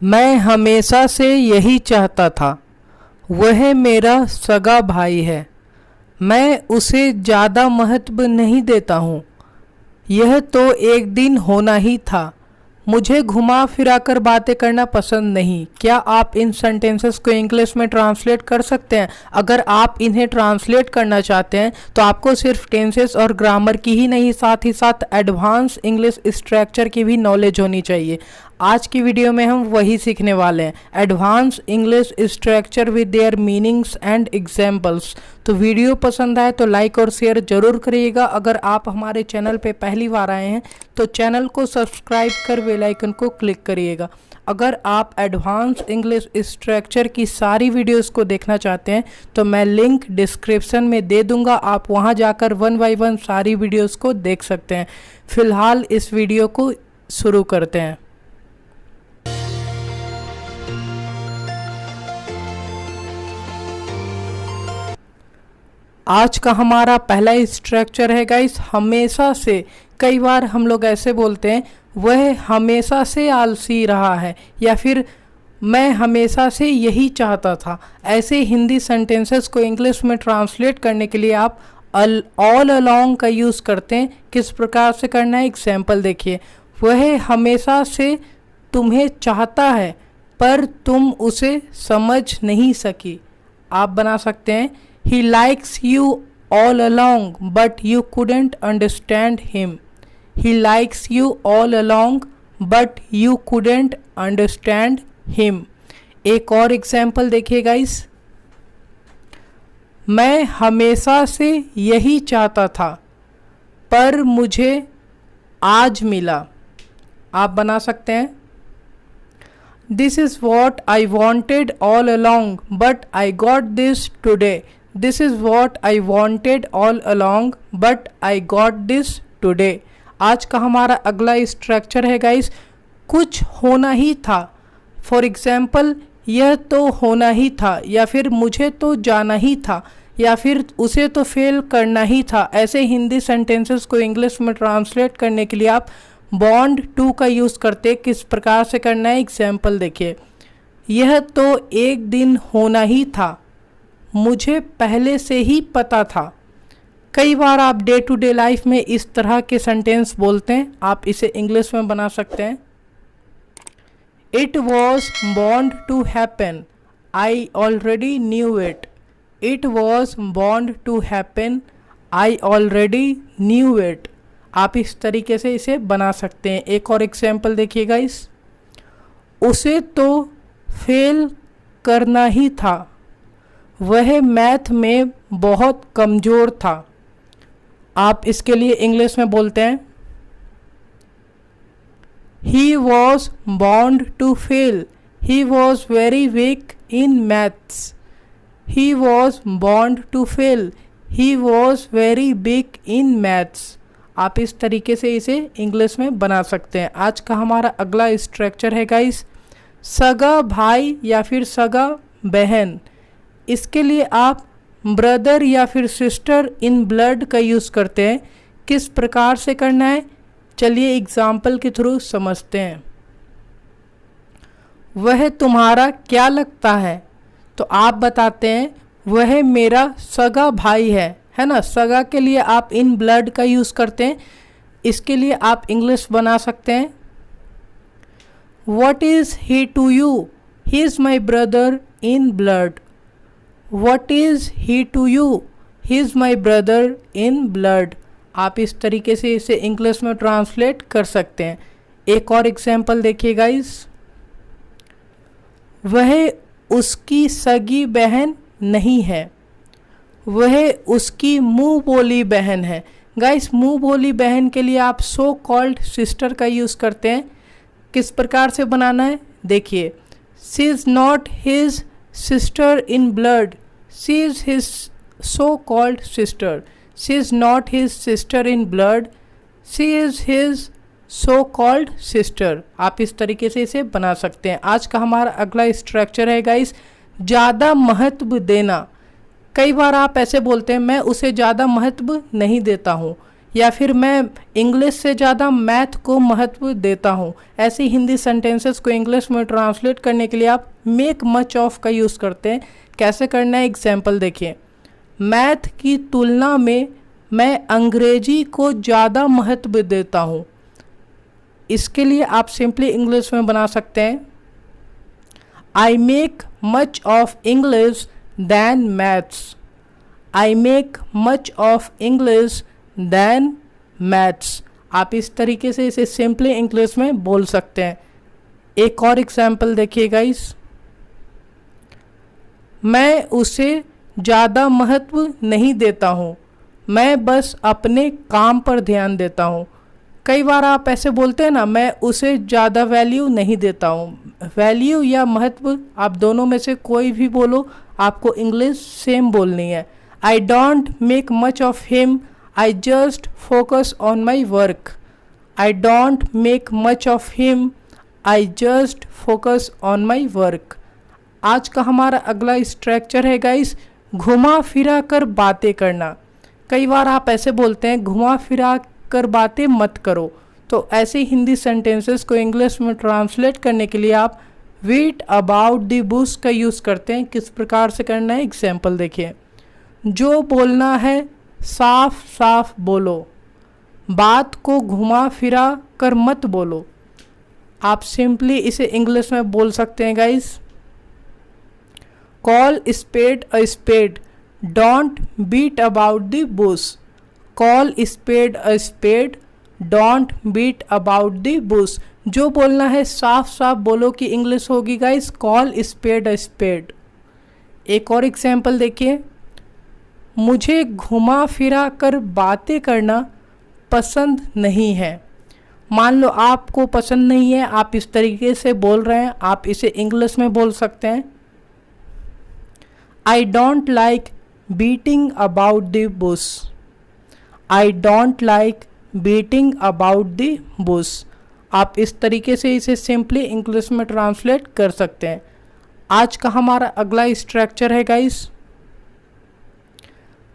मैं हमेशा से यही चाहता था। वह मेरा सगा भाई है। मैं उसे ज़्यादा महत्व नहीं देता हूँ। यह तो एक दिन होना ही था। मुझे घुमा फिरा कर बातें करना पसंद नहीं। क्या आप इन सेंटेंसेस को इंग्लिश में ट्रांसलेट कर सकते हैं? अगर आप इन्हें ट्रांसलेट करना चाहते हैं तो आपको सिर्फ टेंसेस और ग्रामर की ही नहीं, साथ ही साथ एडवांस इंग्लिश स्ट्रक्चर की भी नॉलेज होनी चाहिए। आज की वीडियो में हम वही सीखने वाले हैं, advance English structure with their meanings and examples. तो वीडियो पसंद आए तो लाइक और शेयर जरूर करिएगा। अगर आप हमारे चैनल पे पहली बार आए हैं तो चैनल को सब्सक्राइब कर बेल आइकन को क्लिक करिएगा। अगर आप एडवांस इंग्लिश स्ट्रक्चर की सारी वीडियोस को देखना चाहते हैं तो मैं लिंक डिस्क्रिप्शन में दे दूंगा, आप वहां जाकर 1 बाय 1 सारी वीडियोस को देख सकते हैं। फिलहाल इस वीडियो को शुरू करते हैं। आज का हमारा पहला स्ट्रक्चर है गाइस, हमेशा से। कई बार हम लोग ऐसे बोलते हैं, वह हमेशा से आलसी रहा है, या फिर मैं हमेशा से यही चाहता था। ऐसे हिंदी सेंटेंसेस को इंग्लिश में ट्रांसलेट करने के लिए आप ऑल अलोंग का यूज़ करते हैं। किस प्रकार से करना है, एग्जाम्पल देखिए। वह हमेशा से तुम्हें चाहता है पर तुम उसे समझ नहीं सकी। आप बना सकते हैं, He likes you all along, but you couldn't understand him. He likes you all along, but you couldn't understand him. एक और एग्जाम्पल देखिए गाइस। मैं हमेशा से यही चाहता था पर मुझे आज मिला। आप बना सकते हैं, This is what I wanted all along, but I got this today. This is what I wanted all along, but I got this today. आज का हमारा अगला स्ट्रक्चर है गाइस, कुछ होना ही था। फॉर एग्जाम्पल, यह तो होना ही था, या फिर मुझे तो जाना ही था, या फिर उसे तो फेल करना ही था। ऐसे हिंदी सेंटेंसेस को इंग्लिश में ट्रांसलेट करने के लिए आप बॉन्ड टू का यूज़ करते। किस प्रकार से करना है, एग्जाम्पल देखिए। यह तो एक दिन होना ही था, मुझे पहले से ही पता था। कई बार आप डे टू डे लाइफ में इस तरह के सेंटेंस बोलते हैं, आप इसे इंग्लिश में बना सकते हैं। It was bound to happen, I already knew it. It was bound to happen, I already knew it. आप इस तरीके से इसे बना सकते हैं। एक और एग्जाम्पल देखिएगा इस, उसे तो फेल करना ही था, वह मैथ में बहुत कमज़ोर था। आप इसके लिए इंग्लिश में बोलते हैं, he was bound to fail, he was very weak in maths. He was bound to fail, he was very weak in maths. आप इस तरीके से इसे इंग्लिश में बना सकते हैं। आज का हमारा अगला स्ट्रक्चर है गाइस, सगा भाई या फिर सगा बहन। इसके लिए आप ब्रदर या फिर सिस्टर इन ब्लड का यूज़ करते हैं। किस प्रकार से करना है, चलिए एग्जाम्पल के थ्रू समझते हैं। वह तुम्हारा क्या लगता है, तो आप बताते हैं, वह मेरा सगा भाई है ना। सगा के लिए आप इन ब्लड का यूज़ करते हैं। इसके लिए आप इंग्लिश बना सकते हैं, What is he to you? He is my brother in blood. What is he to you? He is my brother in blood. आप इस तरीके से इसे इंग्लिश में ट्रांसलेट कर सकते हैं। एक और एग्जाम्पल देखिए गाइस, वह उसकी सगी बहन नहीं है, वह उसकी मुंह बोली बहन है। गाइस, मुंह बोली बहन के लिए आप सो कॉल्ड सिस्टर का यूज़ करते हैं। किस प्रकार से बनाना है, देखिए। She is not his sister in blood, she is his so called sister. She is not his sister in blood, she is his so called sister. आप इस तरीके से इसे बना सकते हैं। आज का हमारा अगला स्ट्रक्चर है गाइस, ज़्यादा महत्व देना। कई बार आप ऐसे बोलते हैं, मैं उसे ज़्यादा महत्व नहीं देता हूँ, या फिर मैं इंग्लिश से ज़्यादा मैथ को महत्व देता हूँ। ऐसे हिंदी सेंटेंसेस को इंग्लिश में ट्रांसलेट करने के लिए आप मेक मच ऑफ का यूज़ करते हैं। कैसे करना है, एग्जाम्पल देखिए। मैथ की तुलना में मैं अंग्रेजी को ज़्यादा महत्व देता हूँ। इसके लिए आप सिंपली इंग्लिश में बना सकते हैं, I make much of English than maths. I make much of English than maths. आप इस तरीके से इसे सिंपली इंग्लिश में बोल सकते हैं। एक और एग्जाम्पल देखिए गाइस, मैं उसे ज़्यादा महत्व नहीं देता हूँ, मैं बस अपने काम पर ध्यान देता हूँ। कई बार आप ऐसे बोलते हैं ना, मैं उसे ज़्यादा वैल्यू नहीं देता हूँ। वैल्यू या महत्व आप दोनों में से कोई भी बोलो, आपको इंग्लिश सेम बोलनी है। I don't make much of him, I just focus on my work. I don't make much of him, I just focus on my work. आज का हमारा अगला स्ट्रक्चर है गाइस, घुमा फिरा कर बातें करना। कई बार आप ऐसे बोलते हैं, घुमा फिरा कर बातें मत करो। तो ऐसे हिंदी सेंटेंसेस को इंग्लिश में ट्रांसलेट करने के लिए आप बीट अबाउट द बुश का यूज़ करते हैं। किस प्रकार से करना है, एग्जाम्पल देखिए। जो बोलना है साफ साफ बोलो, बात को घुमा फिरा कर मत बोलो। आप सिंपली इसे इंग्लिश में बोल सकते हैं guys, call spade a spade, don't beat about the bush. Call spade a spade, don't beat about the bush. जो बोलना है साफ साफ बोलो की इंग्लिश होगी guys, call spade a spade. एक और एग्जाम्पल देखिए, मुझे घुमा फिरा कर बातें करना पसंद नहीं है। मान लो आपको पसंद नहीं है, आप इस तरीके से बोल रहे हैं, आप इसे इंग्लिश में बोल सकते हैं, I don't like beating about the Bush. I don't like beating about the Bush. आप इस तरीके से इसे सिंपली इंग्लिश में ट्रांसलेट कर सकते हैं। आज का हमारा अगला स्ट्रक्चर है गाइस,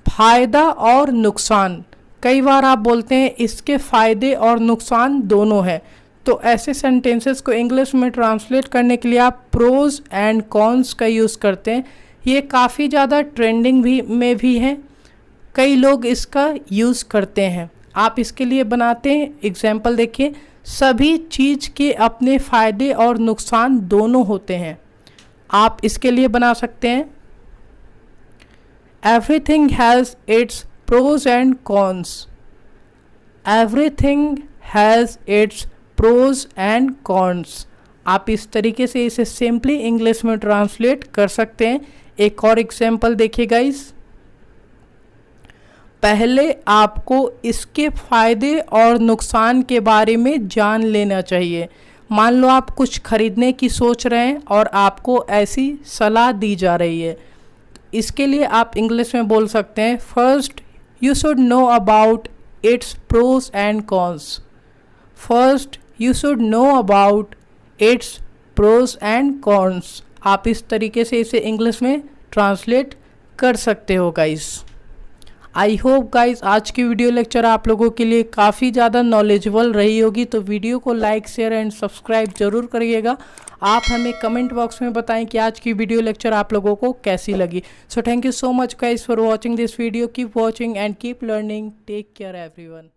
फायदा और नुकसान। कई बार आप बोलते हैं इसके फ़ायदे और नुकसान दोनों हैं। तो ऐसे सेंटेंसेस को इंग्लिश में ट्रांसलेट करने के लिए आप प्रोज एंड कॉन्स का यूज़ करते हैं। ये काफ़ी ज़्यादा ट्रेंडिंग में भी हैं, कई लोग इसका यूज़ करते हैं। आप इसके लिए बनाते हैं, एग्जाम्पल देखिए, सभी चीज़ के अपने फ़ायदे और नुकसान दोनों होते हैं। आप इसके लिए बना सकते हैं, everything has its pros and cons. Everything has its pros and cons. आप इस तरीके से इसे सिंपली इंग्लिश में ट्रांसलेट कर सकते हैं। एक और एग्जाम्पल देखिए गाइस, पहले आपको इसके फ़ायदे और नुकसान के बारे में जान लेना चाहिए। मान लो आप कुछ खरीदने की सोच रहे हैं और आपको ऐसी सलाह दी जा रही है, इसके लिए आप इंग्लिश में बोल सकते हैं, first you should know about its pros and cons. First you should know about its pros and cons. आप इस तरीके से इसे इंग्लिश में ट्रांसलेट कर सकते हो गाइस। आई होप गाइस आज की वीडियो लेक्चर आप लोगों के लिए काफ़ी ज़्यादा नॉलेजेबल रही होगी। तो वीडियो को लाइक शेयर एंड सब्सक्राइब जरूर करिएगा। आप हमें कमेंट बॉक्स में बताएं कि आज की वीडियो लेक्चर आप लोगों को कैसी लगी। So thank you so much guys for watching this video. Keep watching and keep learning. Take care everyone.